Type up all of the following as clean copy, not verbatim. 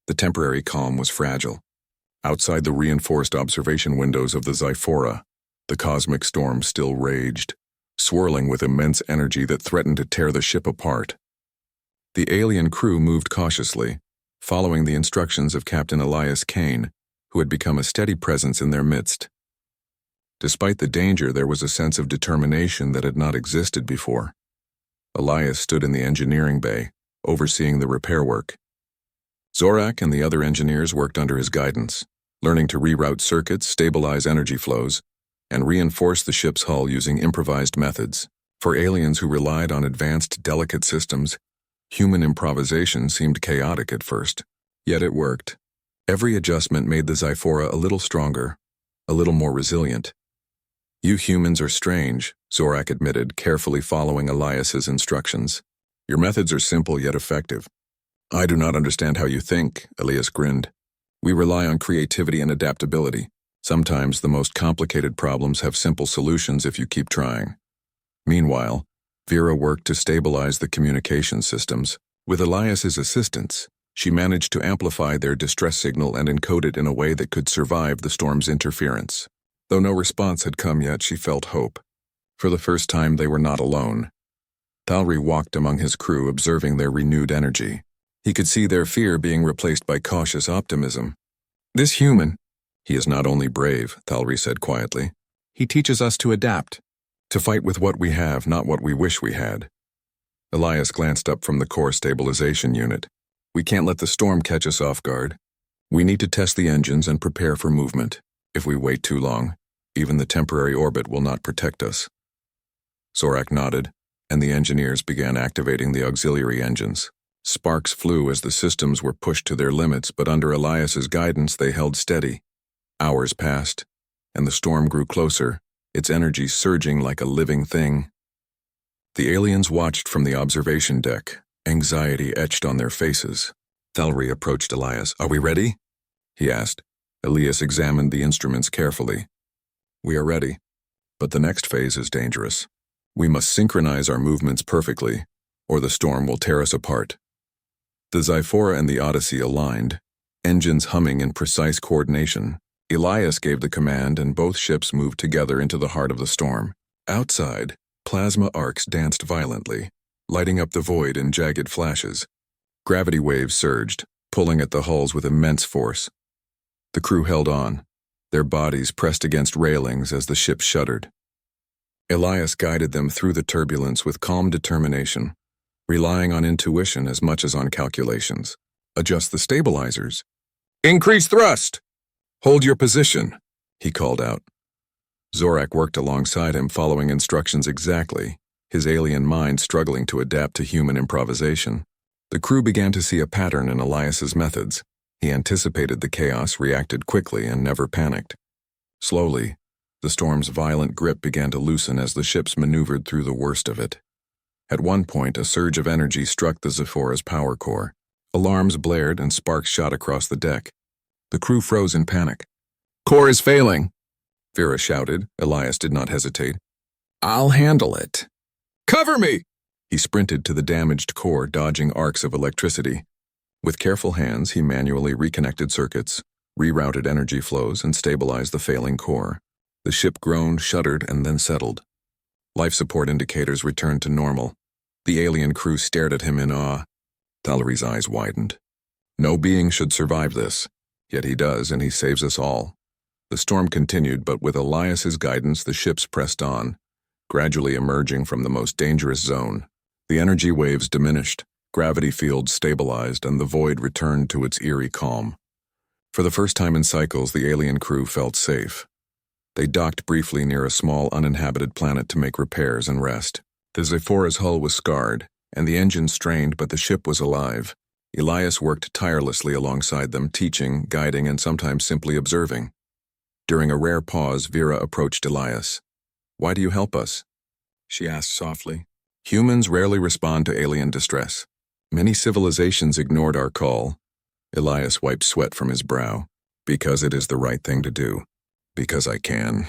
The temporary calm was fragile. Outside the reinforced observation windows of the Xiphora, the cosmic storm still raged, swirling with immense energy that threatened to tear the ship apart. The alien crew moved cautiously, following the instructions of Captain Elias Kane, who had become a steady presence in their midst. Despite the danger, there was a sense of determination that had not existed before. Elias stood in the engineering bay, overseeing the repair work. Zorak and the other engineers worked under his guidance, learning to reroute circuits, stabilize energy flows, and reinforce the ship's hull using improvised methods. For aliens who relied on advanced, delicate systems, human improvisation seemed chaotic at first. Yet it worked. Every adjustment made the Xiphora a little stronger, a little more resilient. "You humans are strange," Zorak admitted, carefully following Elias's instructions. "Your methods are simple yet effective." "I do not understand how you think," Elias grinned. "We rely on creativity and adaptability. Sometimes the most complicated problems have simple solutions if you keep trying." Meanwhile, Vera worked to stabilize the communication systems. With Elias's assistance, she managed to amplify their distress signal and encode it in a way that could survive the storm's interference. Though no response had come yet, she felt hope. For the first time, they were not alone. Thalri walked among his crew, observing their renewed energy. He could see their fear being replaced by cautious optimism. "This human, he is not only brave," Thalri said quietly. "He teaches us to adapt, to fight with what we have, not what we wish we had." Elias glanced up from the core stabilization unit. "We can't let the storm catch us off guard. We need to test the engines and prepare for movement. If we wait too long, even the temporary orbit will not protect us." Zorak nodded, and the engineers began activating the auxiliary engines. Sparks flew as the systems were pushed to their limits, but under Elias's guidance they held steady. Hours passed, and the storm grew closer, its energy surging like a living thing. The aliens watched from the observation deck, anxiety etched on their faces. Thalri approached Elias. "Are we ready?" he asked. Elias examined the instruments carefully. "We are ready, but the next phase is dangerous. We must synchronize our movements perfectly, or the storm will tear us apart." The Xiphora and the Odyssey aligned, engines humming in precise coordination. Elias gave the command, and both ships moved together into the heart of the storm. Outside, plasma arcs danced violently, lighting up the void in jagged flashes. Gravity waves surged, pulling at the hulls with immense force. The crew held on, their bodies pressed against railings as the ship shuddered. Elias guided them through the turbulence with calm determination, relying on intuition as much as on calculations. "Adjust the stabilizers. Increase thrust! Hold your position," he called out. Zorak worked alongside him, following instructions exactly, his alien mind struggling to adapt to human improvisation. The crew began to see a pattern in Elias's methods. He anticipated the chaos, reacted quickly, and never panicked. Slowly, the storm's violent grip began to loosen as the ships maneuvered through the worst of it. At one point, a surge of energy struck the Xiphora's power core. Alarms blared and sparks shot across the deck. The crew froze in panic. "Core is failing," Vera shouted. Elias did not hesitate. "I'll handle it." "Cover me!" He sprinted to the damaged core, dodging arcs of electricity. With careful hands, he manually reconnected circuits, rerouted energy flows, and stabilized the failing core. The ship groaned, shuddered, and then settled. Life support indicators returned to normal. The alien crew stared at him in awe. Thalri's eyes widened. No being should survive this, yet he does, and he saves us all. The storm continued, but with Elias's guidance, the ships pressed on, gradually emerging from the most dangerous zone. The energy waves diminished, gravity fields stabilized, and the void returned to its eerie calm. For the first time in cycles, the alien crew felt safe. They docked briefly near a small uninhabited planet to make repairs and rest. The Xiphora's hull was scarred, and the engine strained, but the ship was alive. Elias worked tirelessly alongside them, teaching, guiding, and sometimes simply observing. During a rare pause, Vera approached Elias. "Why do you help us?" she asked softly. "Humans rarely respond to alien distress. Many civilizations ignored our call." Elias wiped sweat from his brow. "Because it is the right thing to do. Because I can.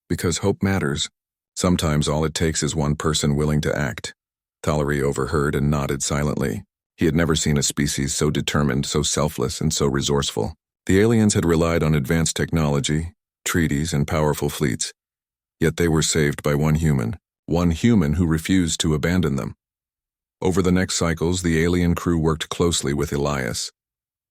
Because hope matters. Sometimes all it takes is one person willing to act." Thalri overheard and nodded silently. He had never seen a species so determined, so selfless, and so resourceful. The aliens had relied on advanced technology, treaties, and powerful fleets. Yet they were saved by one human who refused to abandon them. Over the next cycles, the alien crew worked closely with Elias.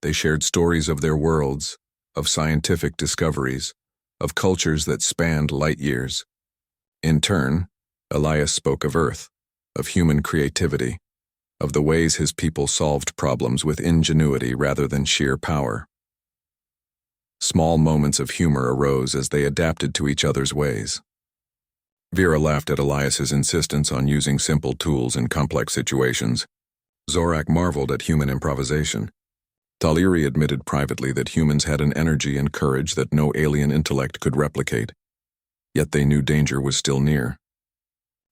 They shared stories of their worlds, of scientific discoveries, of cultures that spanned light years. In turn, Elias spoke of Earth, of human creativity, of the ways his people solved problems with ingenuity rather than sheer power. Small moments of humor arose as they adapted to each other's ways. Vera laughed at Elias's insistence on using simple tools in complex situations. Zorak marveled at human improvisation. Taliri admitted privately that humans had an energy and courage that no alien intellect could replicate. Yet they knew danger was still near.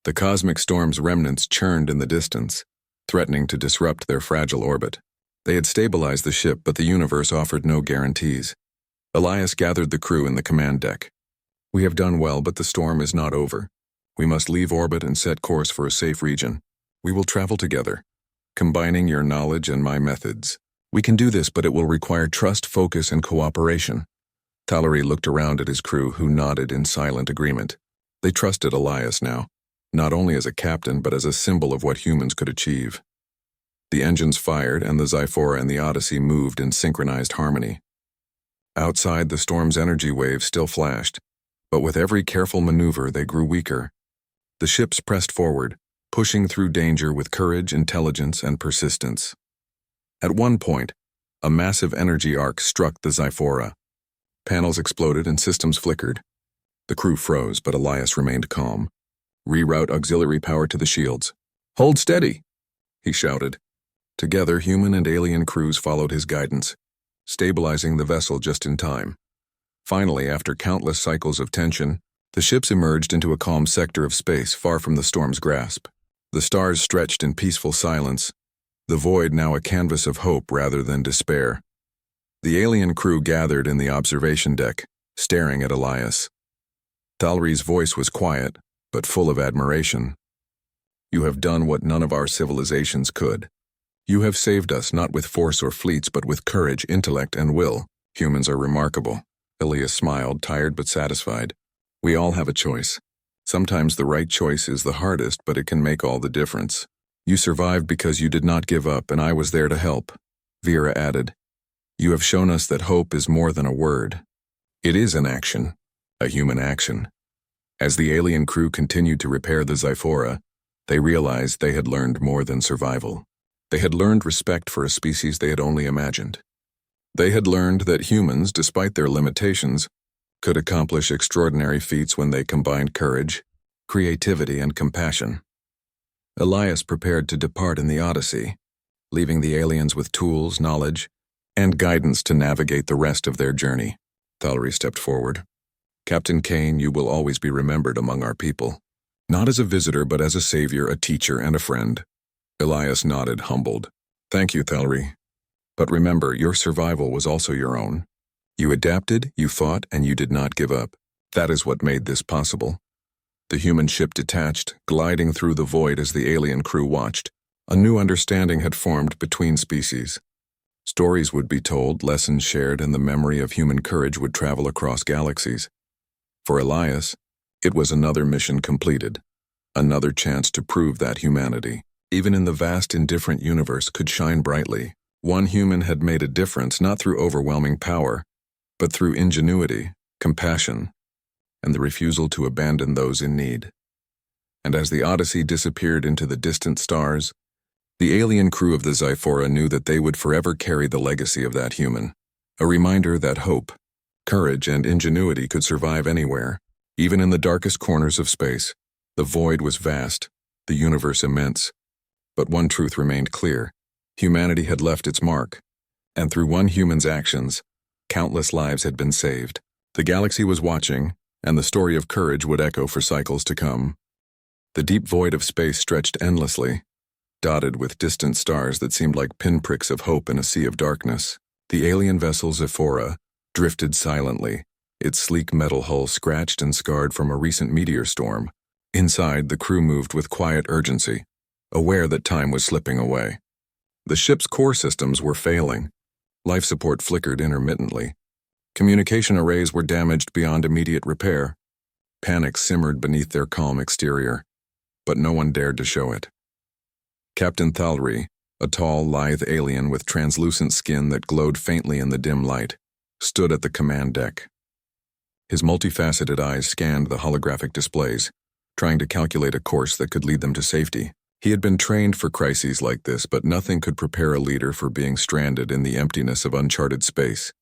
The cosmic storm's remnants churned in the distance, threatening to disrupt their fragile orbit. They had stabilized the ship, but the universe offered no guarantees. Elias gathered the crew in the command deck. "We have done well, but the storm is not over. We must leave orbit and set course for a safe region. We will travel together, combining your knowledge and my methods. We can do this, but it will require trust, focus, and cooperation." Taliri looked around at his crew, who nodded in silent agreement. They trusted Elias now, not only as a captain but as a symbol of what humans could achieve. The engines fired, and the Xiphora and the Odyssey moved in synchronized harmony. Outside, the storm's energy waves still flashed, but with every careful maneuver they grew weaker. The ships pressed forward, pushing through danger with courage, intelligence, and persistence. At one point, a massive energy arc struck the Xiphora. Panels exploded and systems flickered. The crew froze, but Elias remained calm. "Reroute auxiliary power to the shields." "Hold steady," he shouted. Together, human and alien crews followed his guidance, stabilizing the vessel just in time. Finally, after countless cycles of tension, the ships emerged into a calm sector of space far from the storm's grasp. The stars stretched in peaceful silence, the void now a canvas of hope rather than despair. The alien crew gathered in the observation deck, staring at Elias. Taliri's voice was quiet, but full of admiration. "You have done what none of our civilizations could. You have saved us not with force or fleets, but with courage, intellect, and will. Humans are remarkable." Elias smiled, tired but satisfied. "We all have a choice. Sometimes the right choice is the hardest, but it can make all the difference. You survived because you did not give up, and I was there to help." Vera added, "You have shown us that hope is more than a word. It is an action, a human action." As the alien crew continued to repair the Xiphora, they realized they had learned more than survival. They had learned respect for a species they had only imagined. They had learned that humans, despite their limitations, could accomplish extraordinary feats when they combined courage, creativity, and compassion. Elias prepared to depart in the Odyssey, leaving the aliens with tools, knowledge, and guidance to navigate the rest of their journey. Taliri stepped forward. "Captain Kane, you will always be remembered among our people. Not as a visitor, but as a savior, a teacher, and a friend." Elias nodded, humbled. "Thank you, Taliri. But remember, your survival was also your own. You adapted, you fought, and you did not give up. That is what made this possible." The human ship detached, gliding through the void as the alien crew watched. A new understanding had formed between species. Stories would be told, lessons shared, and the memory of human courage would travel across galaxies. For Elias, it was another mission completed, another chance to prove that humanity, even in the vast indifferent universe, could shine brightly. One human had made a difference not through overwhelming power, but through ingenuity, compassion, and the refusal to abandon those in need. And as the Odyssey disappeared into the distant stars, the alien crew of the Xiphora knew that they would forever carry the legacy of that human, a reminder that hope, courage, and ingenuity could survive anywhere, even in the darkest corners of space. The void was vast, the universe immense, but one truth remained clear. Humanity had left its mark, and through one human's actions, countless lives had been saved. The galaxy was watching, and the story of courage would echo for cycles to come. The deep void of space stretched endlessly, dotted with distant stars that seemed like pinpricks of hope in a sea of darkness. The alien vessel Xiphora drifted silently, its sleek metal hull scratched and scarred from a recent meteor storm. Inside, the crew moved with quiet urgency, aware that time was slipping away. The ship's core systems were failing. Life support flickered intermittently. Communication arrays were damaged beyond immediate repair. Panic simmered beneath their calm exterior, but no one dared to show it. Captain Thalry, a tall, lithe alien with translucent skin that glowed faintly in the dim light, stood at the command deck. His multifaceted eyes scanned the holographic displays, trying to calculate a course that could lead them to safety. He had been trained for crises like this, but nothing could prepare a leader for being stranded in the emptiness of uncharted space.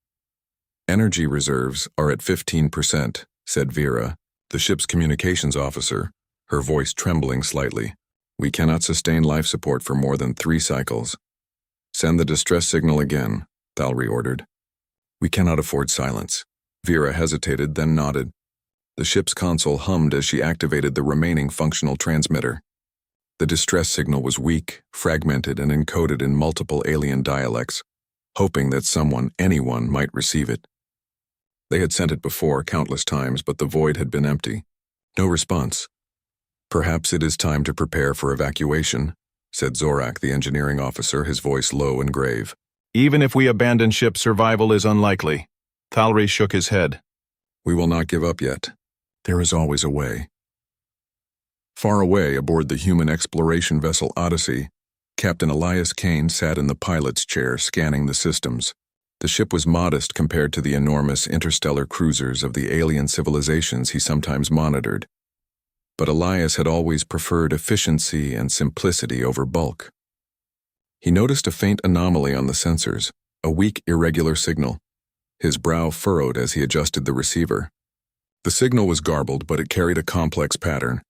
"Energy reserves are at 15%, said Vera, the ship's communications officer, her voice trembling slightly. "We cannot sustain life support for more than 3 cycles. "Send the distress signal again," Thalry ordered. "We cannot afford silence." Vera hesitated, then nodded. The ship's console hummed as she activated the remaining functional transmitter. The distress signal was weak, fragmented, and encoded in multiple alien dialects, hoping that anyone might receive it. They had sent it before countless times, but the void had been empty. No response. "Perhaps it is time to prepare for evacuation," said Zorak, the engineering officer, his voice low and grave. "Even if we abandon ship, survival is unlikely." Thalry shook his head. "We will not give up yet. There is always a way." Far away aboard the human exploration vessel Odyssey, Captain Elias Kane sat in the pilot's chair scanning the systems. The ship was modest compared to the enormous interstellar cruisers of the alien civilizations he sometimes monitored. But Elias had always preferred efficiency and simplicity over bulk. He noticed a faint anomaly on the sensors, a weak, irregular signal. His brow furrowed as he adjusted the receiver. The signal was garbled, but it carried a complex pattern,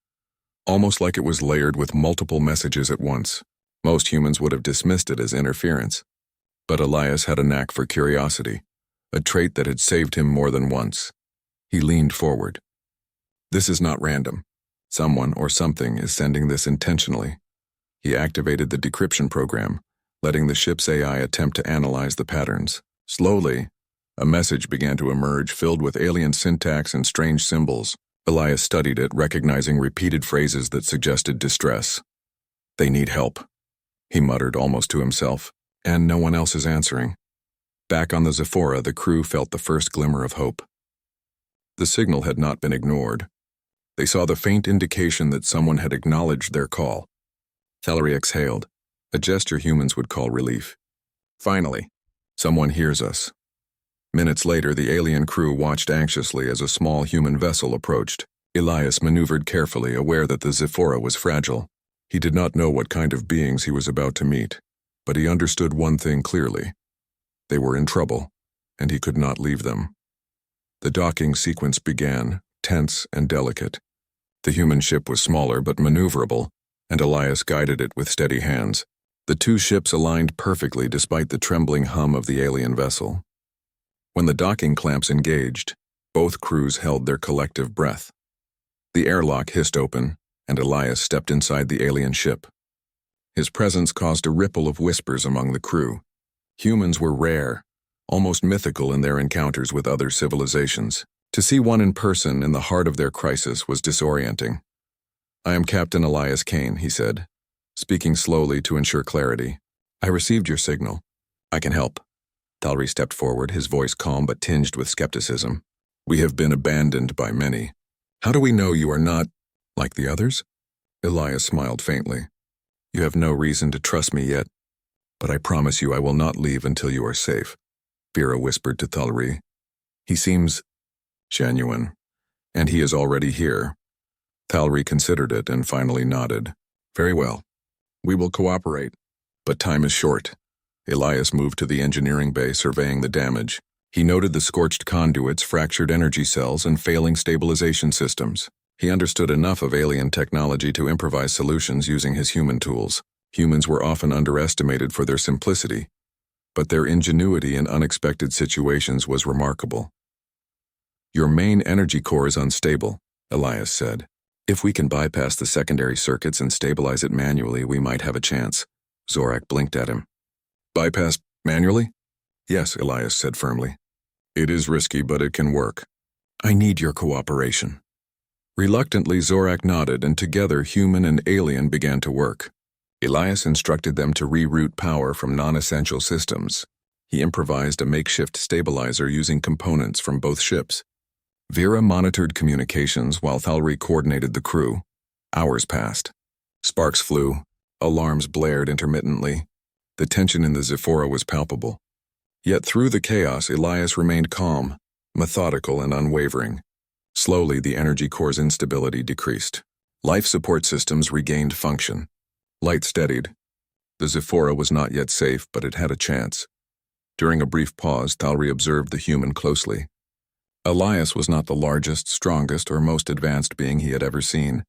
almost like it was layered with multiple messages at once. Most humans would have dismissed it as interference. But Elias had a knack for curiosity, a trait that had saved him more than once. He leaned forward. "This is not random. Someone or something is sending this intentionally." He activated the decryption program, letting the ship's AI attempt to analyze the patterns. Slowly, a message began to emerge filled with alien syntax and strange symbols. Elias studied it, recognizing repeated phrases that suggested distress. "They need help," he muttered almost to himself, "and no one else is answering." Back on the Zephora, the crew felt the first glimmer of hope. The signal had not been ignored. They saw the faint indication that someone had acknowledged their call. Thalry exhaled, a gesture humans would call relief. "Finally, someone hears us." Minutes later, the alien crew watched anxiously as a small human vessel approached. Elias maneuvered carefully, aware that the Zephora was fragile. He did not know what kind of beings he was about to meet, but he understood one thing clearly. They were in trouble, and he could not leave them. The docking sequence began, tense and delicate. The human ship was smaller but maneuverable, and Elias guided it with steady hands. The two ships aligned perfectly despite the trembling hum of the alien vessel. When the docking clamps engaged, both crews held their collective breath. The airlock hissed open, and Elias stepped inside the alien ship. His presence caused a ripple of whispers among the crew. Humans were rare, almost mythical in their encounters with other civilizations. To see one in person in the heart of their crisis was disorienting. "I am Captain Elias Kane," he said, speaking slowly to ensure clarity. "I received your signal. I can help." Thalry stepped forward, his voice calm but tinged with skepticism. "We have been abandoned by many. How do we know you are not like the others?" Elias smiled faintly. "You have no reason to trust me yet, but I promise you I will not leave until you are safe," Vera whispered to Thalry. "He seems genuine, and he is already here." Thalry considered it and finally nodded. "Very well. We will cooperate, but time is short." Elias moved to the engineering bay, surveying the damage. He noted the scorched conduits, fractured energy cells, and failing stabilization systems. He understood enough of alien technology to improvise solutions using his human tools. Humans were often underestimated for their simplicity, but their ingenuity in unexpected situations was remarkable. "Your main energy core is unstable," Elias said. "If we can bypass the secondary circuits and stabilize it manually, we might have a chance." Zorak blinked at him. "Bypass manually?" "Yes," Elias said firmly. "It is risky, but it can work. I need your cooperation." Reluctantly, Zorak nodded, and together human and alien began to work. Elias instructed them to reroute power from non-essential systems. He improvised a makeshift stabilizer using components from both ships. Vera monitored communications while Thalry coordinated the crew. Hours passed. Sparks flew. Alarms blared intermittently. The tension in the Zephora was palpable. Yet through the chaos, Elias remained calm, methodical and unwavering. Slowly, the energy core's instability decreased. Life support systems regained function. Light steadied. The Zephora was not yet safe, but it had a chance. During a brief pause, Thalry observed the human closely. Elias was not the largest, strongest, or most advanced being he had ever seen,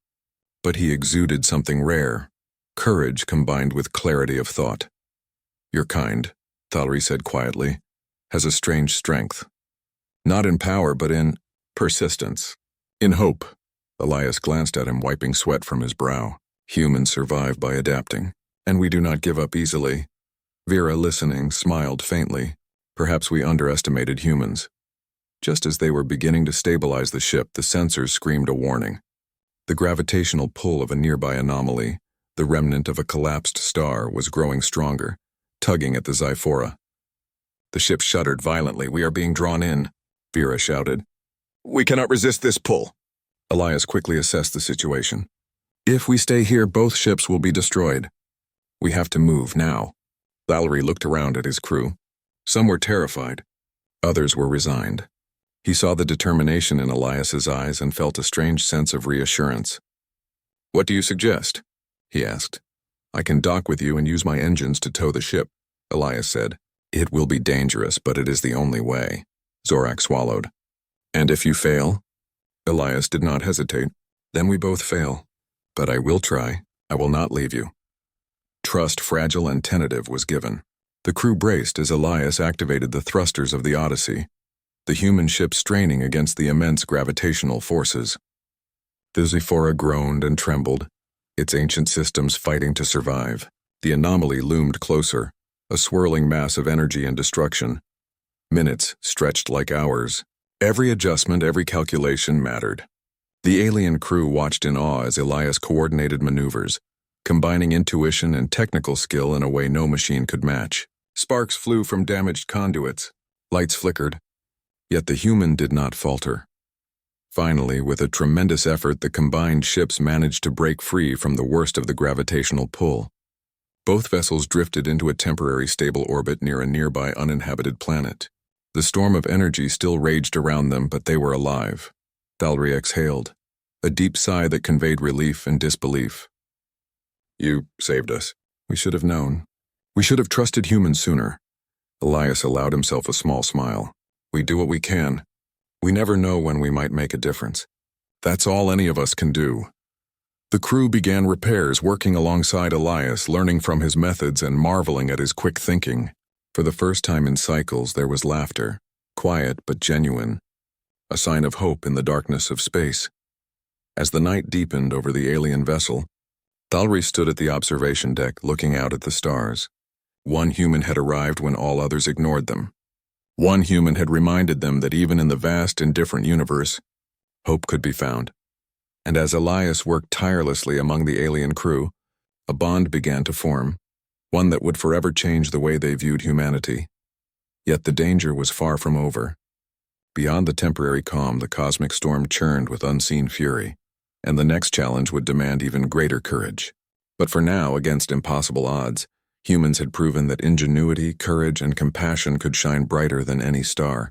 but he exuded something rare, courage combined with clarity of thought. "Your kind," Thalry said quietly, "has a strange strength. Not in power, but in persistence. In hope." Elias glanced at him, wiping sweat from his brow. "Humans survive by adapting, and we do not give up easily." Vera, listening, smiled faintly. Perhaps we underestimated humans. Just as they were beginning to stabilize the ship, the sensors screamed a warning. The gravitational pull of a nearby anomaly, the remnant of a collapsed star, was growing stronger, tugging at the Zephora. The ship shuddered violently. "We are being drawn in," Vera shouted. "We cannot resist this pull." Elias quickly assessed the situation. "If we stay here, both ships will be destroyed. We have to move now." Thalry looked around at his crew. Some were terrified. Others were resigned. He saw the determination in Elias's eyes and felt a strange sense of reassurance. "What do you suggest?" he asked. "I can dock with you and use my engines to tow the ship," Elias said. "It will be dangerous, but it is the only way." Zorak swallowed. "And if you fail?" Elias did not hesitate. "Then we both fail. But I will try. I will not leave you." Trust, fragile and tentative, was given. The crew braced as Elias activated the thrusters of the Odyssey, the human ship straining against the immense gravitational forces. The Zephora groaned and trembled, its ancient systems fighting to survive. The anomaly loomed closer, a swirling mass of energy and destruction. Minutes stretched like hours. Every adjustment, every calculation mattered. The alien crew watched in awe as Elias coordinated maneuvers, combining intuition and technical skill in a way no machine could match. Sparks flew from damaged conduits. Lights flickered. Yet the human did not falter. Finally, with a tremendous effort, the combined ships managed to break free from the worst of the gravitational pull. Both vessels drifted into a temporary stable orbit near a nearby uninhabited planet. The storm of energy still raged around them, but they were alive. Thalry exhaled, a deep sigh that conveyed relief and disbelief. "You saved us. We should have known. We should have trusted humans sooner." Elias allowed himself a small smile. "We do what we can. We never know when we might make a difference. That's all any of us can do." The crew began repairs, working alongside Elias, learning from his methods and marveling at his quick thinking. For the first time in cycles, there was laughter, quiet but genuine, a sign of hope in the darkness of space. As the night deepened over the alien vessel, Thalry stood at the observation deck, looking out at the stars. One human had arrived when all others ignored them. One human had reminded them that even in the vast, indifferent universe, hope could be found. And as Elias worked tirelessly among the alien crew, a bond began to form, one that would forever change the way they viewed humanity. Yet the danger was far from over. Beyond the temporary calm, the cosmic storm churned with unseen fury, and the next challenge would demand even greater courage. But for now, against impossible odds, humans had proven that ingenuity, courage, and compassion could shine brighter than any star.